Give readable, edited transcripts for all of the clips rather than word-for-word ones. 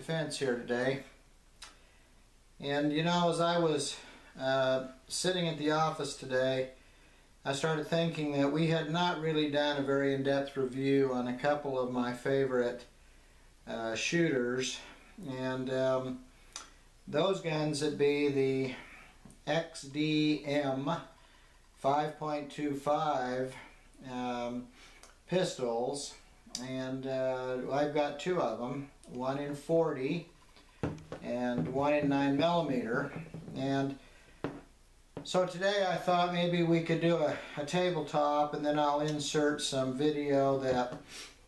self-defense here today. And you know, as I was sitting at the office today, I started thinking that we had not really done a very in-depth review on a couple of my favorite shooters, and those guns would be the XDM 5.25 pistols, and I've got two of them, one in 40 and one in 9mm. And so today I thought maybe we could do a tabletop, and then I'll insert some video that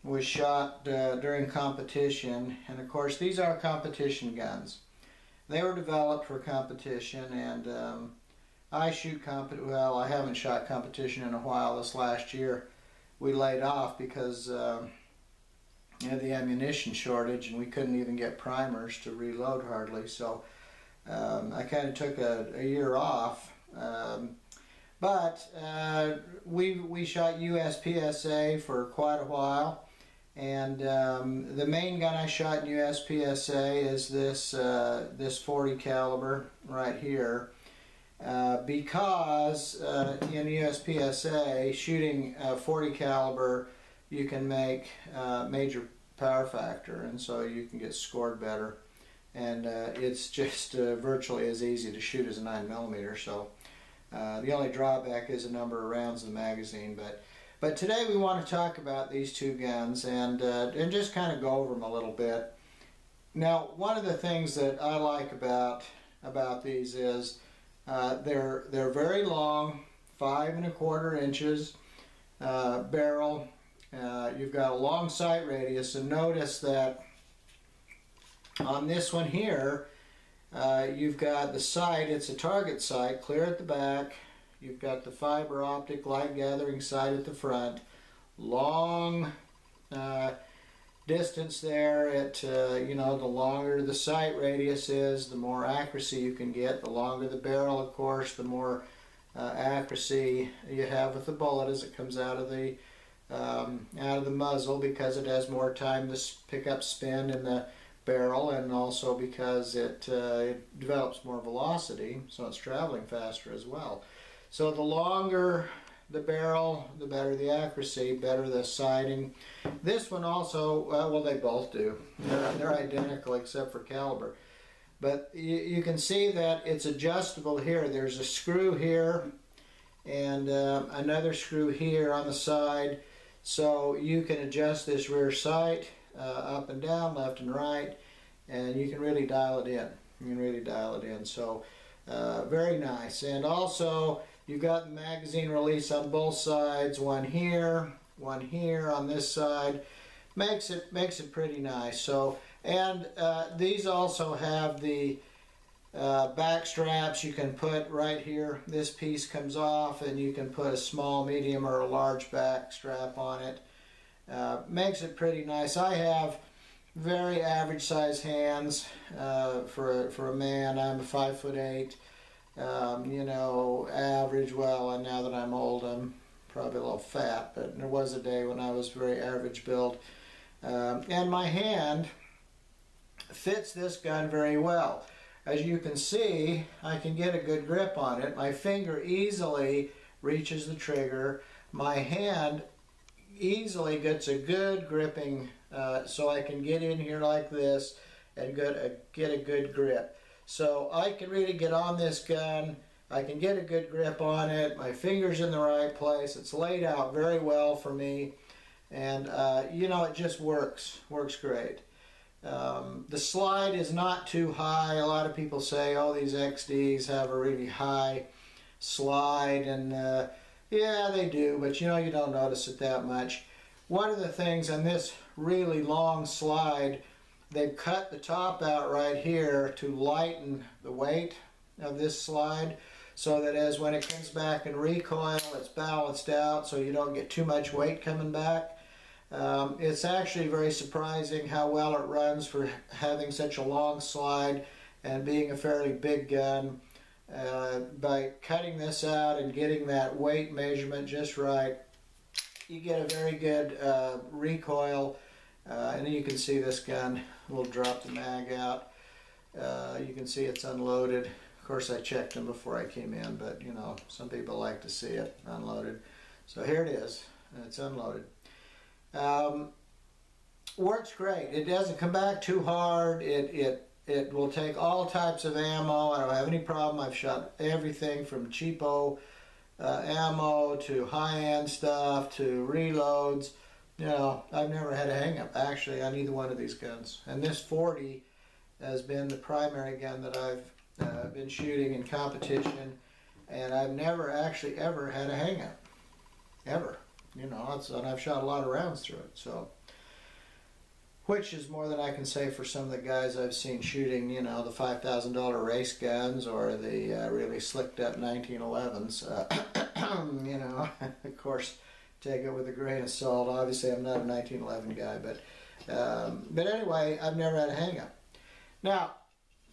was shot during competition. And of course these are competition guns. They were developed for competition, and I shoot well, I haven't shot competition in a while. This last year we laid off because we had the ammunition shortage and we couldn't even get primers to reload hardly. So I kind of took a year off. But we shot USPSA for quite a while, and the main gun I shot in USPSA is this 40 caliber right here, because in USPSA shooting 40 caliber you can make major power factor, and so you can get scored better, and it's just virtually as easy to shoot as a 9mm. So the only drawback is the number of rounds in the magazine. But today we want to talk about these two guns and just kind of go over them a little bit. Now, one of the things that I like about these is they're very long, 5 1/4 inches barrel. You've got a long sight radius, and notice that on this one here, you've got the sight, it's a target sight, clear at the back. You've got the fiber optic light gathering sight at the front. Long distance there. You know, the longer the sight radius is, the more accuracy you can get. The longer the barrel, of course, the more accuracy you have with the bullet as it comes out of the muzzle, because it has more time to pick up spin in the barrel, and also because it develops more velocity, so it's traveling faster as well. So the longer the barrel, the better the accuracy, better the sighting. This one also, well, they both do. They're identical except for caliber. But you can see that it's adjustable here. There's a screw here and another screw here on the side, so you can adjust this rear sight up and down, left and right, and you can really dial it in. You can really dial it in. So very nice. And also you've got the magazine release on both sides. One here on this side. Makes it pretty nice. So, and these also have the back straps you can put right here. This piece comes off, and you can put a small, medium, or a large back strap on it. Makes it pretty nice. I have very average size hands for a man. I'm 5'8". You know, average. Well, and now that I'm old, I'm probably a little fat, but there was a day when I was very average build. And my hand fits this gun very well. As you can see, I can get a good grip on it. My finger easily reaches the trigger. My hand easily gets a good gripping, so I can get in here like this and get a good grip. So I can really get on this gun. I can get a good grip on it. My finger's in the right place. It's laid out very well for me, and you know, it just works great. The slide is not too high. A lot of people say, oh, these XDs have a really high slide, and yeah, they do, but you know, you don't notice it that much. One of the things on this really long slide, they've cut the top out right here to lighten the weight of this slide, so that as when it comes back and recoil, it's balanced out so you don't get too much weight coming back. It's actually very surprising how well it runs for having such a long slide and being a fairly big gun. By cutting this out and getting that weight measurement just right, you get a very good recoil And then you can see this gun will drop the mag out. You can see it's unloaded. Of course, I checked them before I came in, but you know, some people like to see it unloaded. So here it is, and it's unloaded. Works great. It doesn't come back too hard. It will take all types of ammo. I don't have any problem. I've shot everything from cheapo ammo to high-end stuff to reloads. You know, I've never had a hang-up actually on either one of these guns. And this 40 has been the primary gun that I've been shooting in competition, and I've never actually ever had a hang-up, ever. You know, and I've shot a lot of rounds through it, so, which is more than I can say for some of the guys I've seen shooting, you know, the $5,000 race guns or the really slicked up 1911s. You know, of course, take it with a grain of salt. Obviously, I'm not a 1911 guy, but anyway, I've never had a hang-up. Now,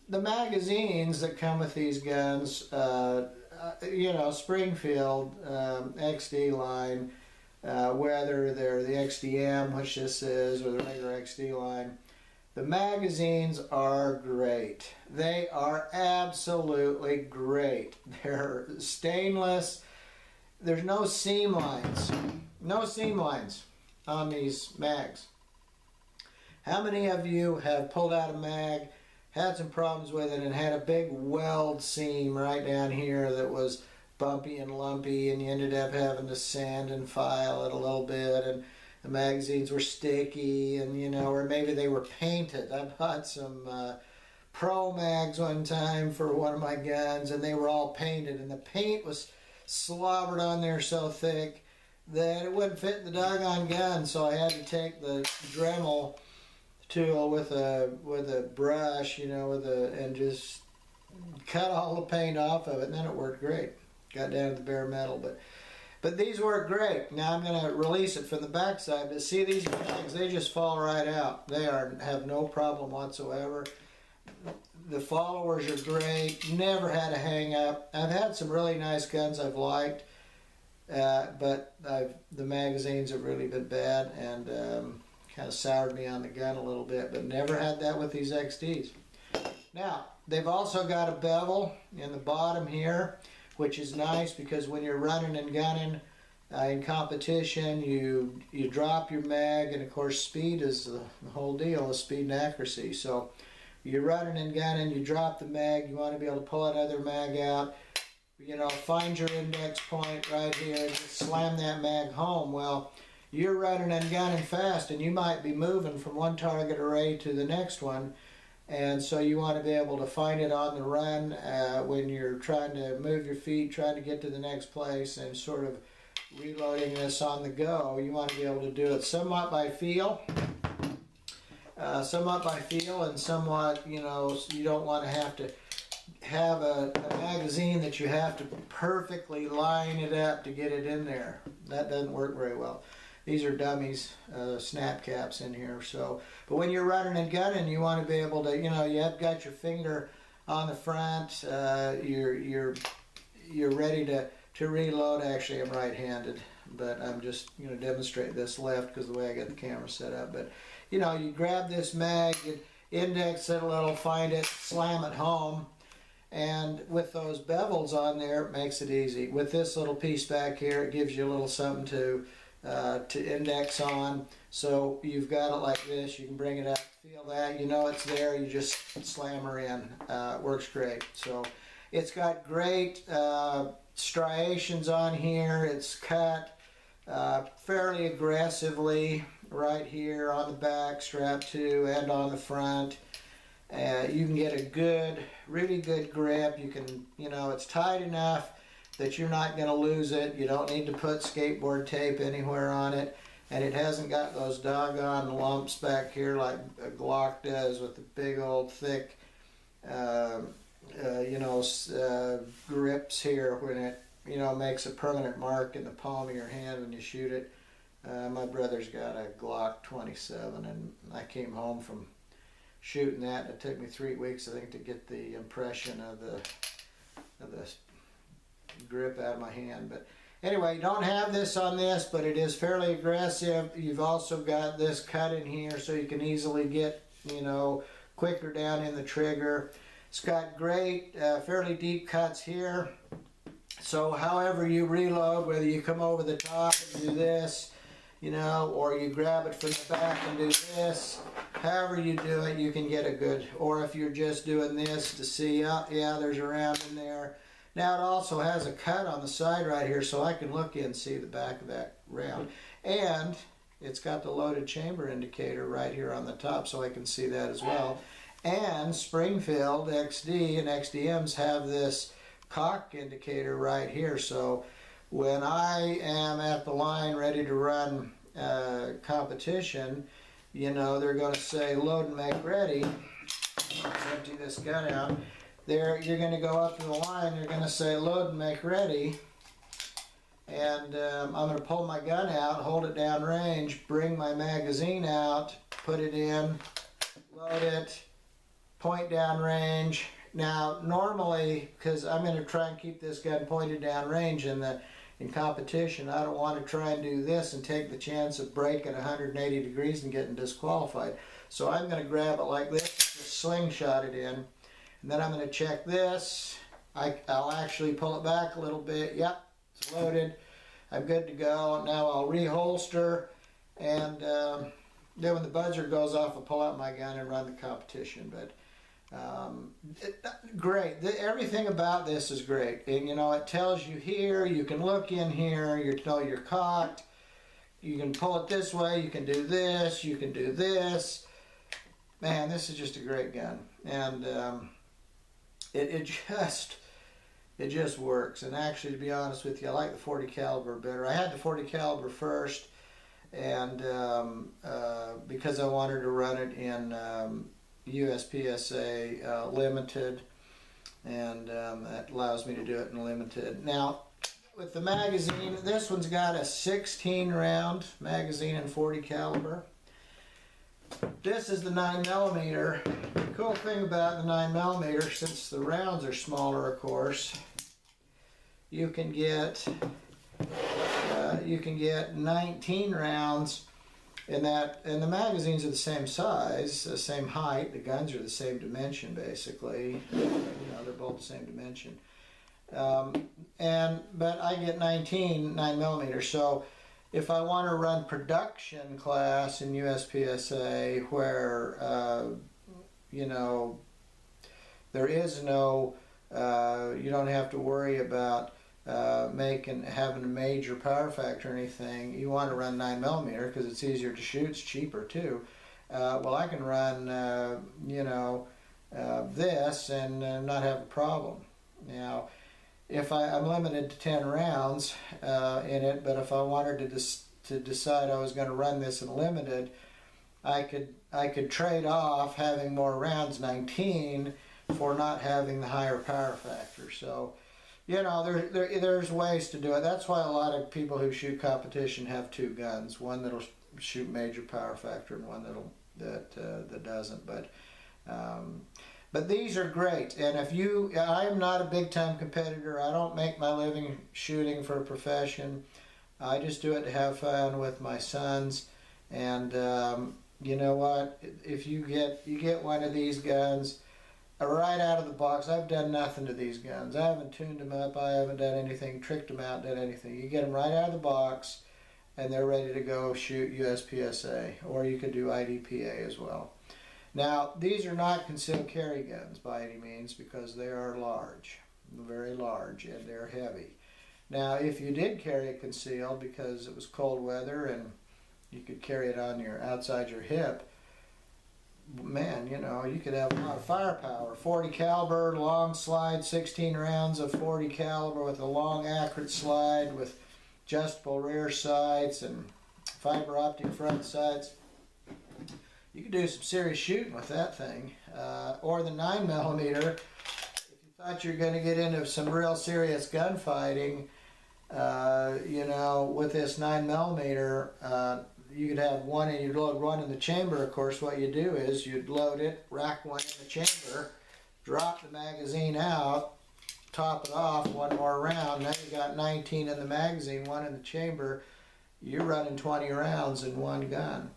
the magazines that come with these guns, you know, Springfield XD line, whether they're the XDM, which this is, or the regular XD line, the magazines are great. They are absolutely great. They're stainless. There's no seam lines. No seam lines on these mags. How many of you have pulled out a mag, had some problems with it, and had a big weld seam right down here that was bumpy and lumpy, and you ended up having to sand and file it a little bit, and the magazines were sticky, and you know, or maybe they were painted. I bought some Pro mags one time for one of my guns, and they were all painted, and the paint was slobbered on there so thick that it wouldn't fit in the doggone gun, so I had to take the Dremel tool with a brush, you know, and just cut all the paint off of it, and then it worked great. Got down to the bare metal, but these work great. Now I'm going to release it from the backside, but see these mags, they just fall right out. They have no problem whatsoever. The followers are great. Never had a hang up. I've had some really nice guns I've liked, but the magazines have really been bad and kind of soured me on the gun a little bit, but never had that with these XDs. Now, they've also got a bevel in the bottom here, which is nice because when you're running and gunning in competition, you drop your mag, and of course speed is the whole deal, is speed and accuracy. So you're running and gunning, you drop the mag, you want to be able to pull another mag out, you know, find your index point right here and just slam that mag home. Well, you're running and gunning fast, and you might be moving from one target array to the next one, and so you want to be able to find it on the run when you're trying to move your feet, trying to get to the next place, and sort of reloading this on the go. You want to be able to do it somewhat by feel, and somewhat, you know, you don't want to have a magazine that you have to perfectly line it up to get it in there. That doesn't work very well. These are dummies, snap caps in here. So, but when you're running and gunning, you want to be able to, you know, you have got your finger on the front. You're ready to reload. Actually, I'm right-handed, but I'm just going to demonstrate this left because the way I got the camera set up. But you know, you grab this mag, you index it a little, find it, slam it home, and with those bevels on there, it makes it easy. With this little piece back here, it gives you a little something to index on. So you've got it like this, you can bring it up, feel that, you know it's there, you just slam her in. It works great. So it's got great striations on here. It's cut fairly aggressively right here on the back strap too, and on the front. You can get a good, really good grip. You can, you know, it's tight enough that you're not going to lose it. You don't need to put skateboard tape anywhere on it, and it hasn't got those doggone lumps back here like a Glock does with the big old thick you know, grips here when it, you know, makes a permanent mark in the palm of your hand when you shoot it. My brother's got a Glock 27, and I came home from shooting that, and it took me 3 weeks, I think, to get the impression of the grip out of my hand. But Anyway, you don't have this on this, but it is fairly aggressive. You've also got this cut in here so you can easily get, you know, quicker down in the trigger. It's got great, fairly deep cuts here. So however you reload, whether you come over the top and do this, you know, or you grab it from the back and do this, however you do it, you can get a good, or if you're just doing this to see, yeah, there's a round in there. Now it also has a cut on the side right here, so I can look in and see the back of that round. And it's got the loaded chamber indicator right here on the top, so I can see that as well. And Springfield XD and XDMs have this cock indicator right here, so when I am at the line ready to run competition, you know, they're going to say load and make ready. Let's empty this gun out. There, you're going to go up to the line, you're going to say load and make ready, and I'm going to pull my gun out, hold it down range, bring my magazine out, put it in, load it, point down range. Now normally, because I'm going to try and keep this gun pointed down range in competition, I don't want to try and do this and take the chance of breaking 180 degrees and getting disqualified. So I'm going to grab it like this, just slingshot it in. And then I'm going to check this. I'll actually pull it back a little bit. Yep, it's loaded. I'm good to go. Now I'll reholster, and then when the buzzer goes off, I'll pull out my gun and run the competition. But great. Everything about this is great. And you know, it tells you here, you can look in here, you know you're cocked. You can pull it this way, you can do this, you can do this. Man, this is just a great gun. And it just works. And actually, to be honest with you, I like the 40 caliber better. I had the 40 caliber first, and because I wanted to run it in USPSA limited, and that allows me to do it in limited. Now, with the magazine, this one's got a 16 round magazine in 40 caliber. This is the 9mm. The cool thing about the 9mm, since the rounds are smaller, of course, you can get 19 rounds in that, and the magazines are the same size, the same height. The guns are the same dimension, basically. You know, they're both the same dimension. But I get 19 9mm. So if I want to run production class in USPSA where, you know, there is no, you don't have to worry about having a major power factor or anything, you want to run 9mm because it's easier to shoot, it's cheaper too. Well, I can run, you know, this and not have a problem. Now, if I'm limited to 10 rounds in it, but if I wanted to decide I was going to run this in limited, I could trade off having more rounds, 19, for not having the higher power factor. So, you know, there's ways to do it. That's why a lot of people who shoot competition have two guns: one that'll shoot major power factor and one that doesn't. But these are great, and I'm not a big-time competitor. I don't make my living shooting for a profession. I just do it to have fun with my sons. And you know what? If you get one of these guns right out of the box, I've done nothing to these guns. I haven't tuned them up. I haven't done anything, tricked them out, done anything. You get them right out of the box, and they're ready to go shoot USPSA, or you could do IDPA as well. Now, these are not concealed carry guns by any means because they are large, very large, and they're heavy. Now, if you did carry it concealed because it was cold weather and you could carry it on outside your hip, man, you know, you could have a lot of firepower. 40 caliber, long slide, 16 rounds of 40 caliber with a long accurate slide with adjustable rear sights and fiber optic front sights. You could do some serious shooting with that thing. Or the 9mm, if you thought you were going to get into some real serious gunfighting, you know, with this 9mm, you could have one and you'd load one in the chamber. Of course, what you do is you'd load it, rack one in the chamber, drop the magazine out, top it off, one more round. Now you got 19 in the magazine, one in the chamber. You're running 20 rounds in one gun.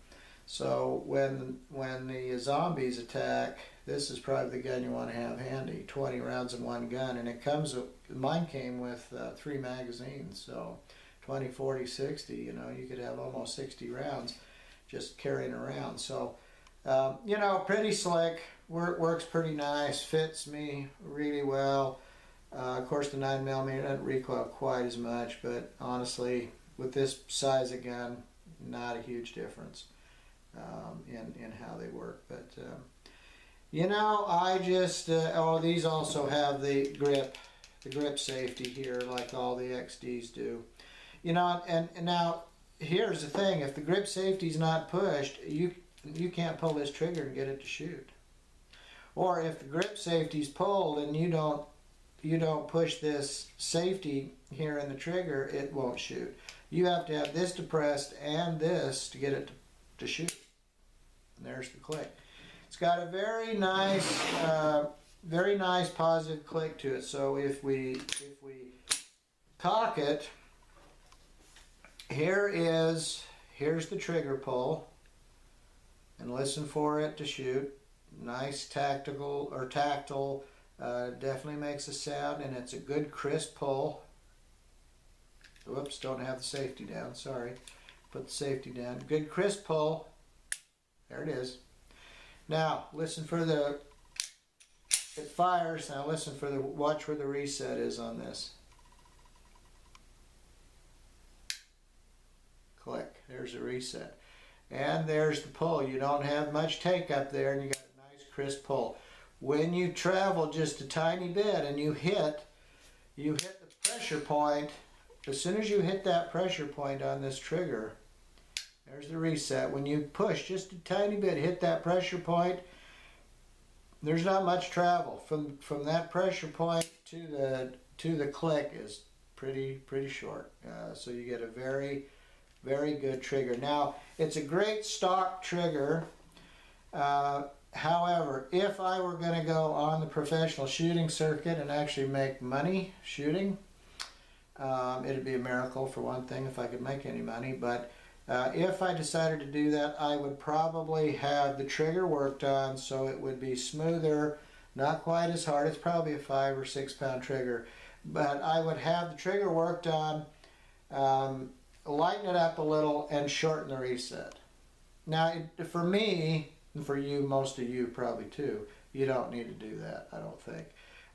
So when the zombies attack, this is probably the gun you want to have handy. 20 rounds in one gun, and it comes. Mine came with 3 magazines, so 20, 40, 60. You know, you could have almost 60 rounds just carrying around. So you know, pretty slick. Works pretty nice. Fits me really well. Of course, the 9mm doesn't recoil quite as much, but honestly, with this size of gun, not a huge difference in how they work. But you know, I just oh, these also have the grip safety here, like all the XDs do. You know, and now here's the thing: if the grip safety is not pushed, you can't pull this trigger and get it to shoot. Or if the grip safety is pulled and you don't push this safety here in the trigger, it won't shoot. You have to have this depressed and this to get it to shoot. And there's the click. It's got a very nice positive click to it. So if we cock it, here's the trigger pull, and listen for it to shoot. Nice tactile, definitely makes a sound, and it's a good crisp pull. Whoops, don't have the safety down, sorry. Put the safety down. Good crisp pull. There it is. Now, listen for it fires. Now listen for watch where the reset is on this. Click, there's the reset. And there's the pull. You don't have much take up there, and you got a nice crisp pull. When you travel just a tiny bit and you hit the pressure point, as soon as you hit that pressure point on this trigger, there's the reset. When you push just a tiny bit, hit that pressure point, there's not much travel. From that pressure point to the click is pretty short. So you get a very good trigger. Now, it's a great stock trigger. However, if I were going to go on the professional shooting circuit and actually make money shooting, it'd be a miracle, for one thing, if I could make any money. But if I decided to do that, I would probably have the trigger worked on so it would be smoother, not quite as hard. It's probably a 5 or 6 pound trigger. But I would have the trigger worked on, lighten it up a little, and shorten the reset. Now, for me, and for you, most of you probably too, you don't need to do that, I don't think.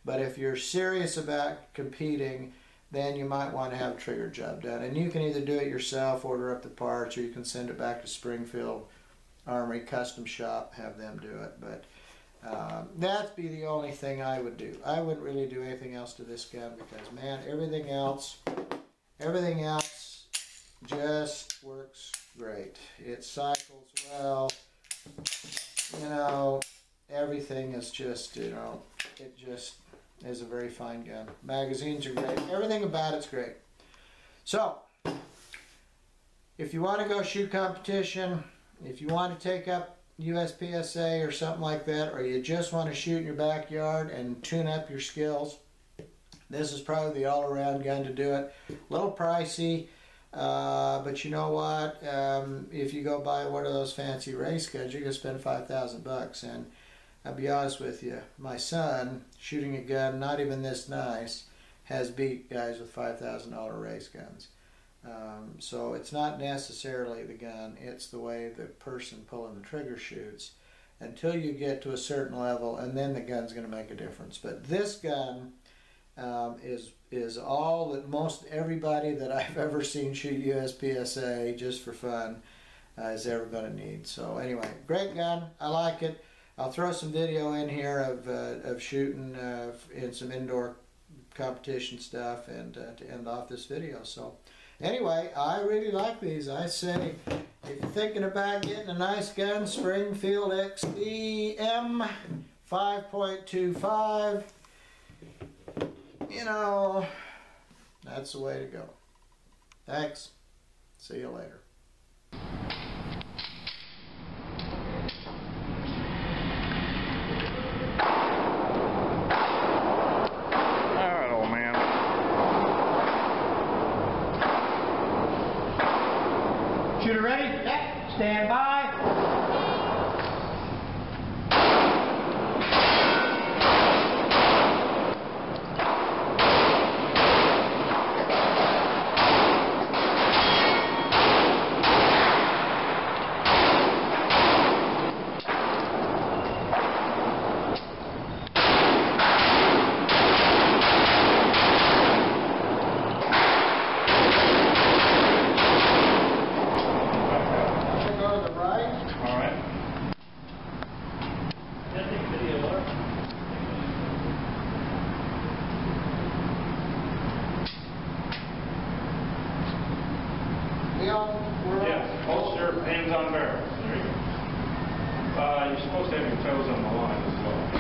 But if you're serious about competing, then you might want to have a trigger job done. And you can either do it yourself, order up the parts, or you can send it back to Springfield Armory Custom Shop, have them do it. But that'd be the only thing I would do. I wouldn't really do anything else to this gun because, man, everything else just works great. It cycles well. You know, everything is just, you know, it just is a very fine gun. Magazines are great. Everything about it's great. So, if you want to go shoot competition, if you want to take up USPSA or something like that, or you just want to shoot in your backyard and tune up your skills, this is probably the all-around gun to do it. A little pricey. But you know what? If you go buy one of those fancy race guns, you're going to spend $5,000. And I'll be honest with you, my son, shooting a gun not even this nice, has beat guys with $5,000 race guns. So it's not necessarily the gun, it's the way the person pulling the trigger shoots until you get to a certain level, and then the gun's going to make a difference. But this gun is all that most everybody that I've ever seen shoot USPSA just for fun is ever going to need. So anyway, great gun. I like it. I'll throw some video in here of shooting in some indoor competition stuff and to end off this video. So anyway, I really like these. I say if you're thinking about getting a nice gun, Springfield XDM 5.25, you know, that's the way to go. Thanks. See you later. I don't high. Yes, hold your hands on barrel. There you go. You're supposed to have your toes on the line as well.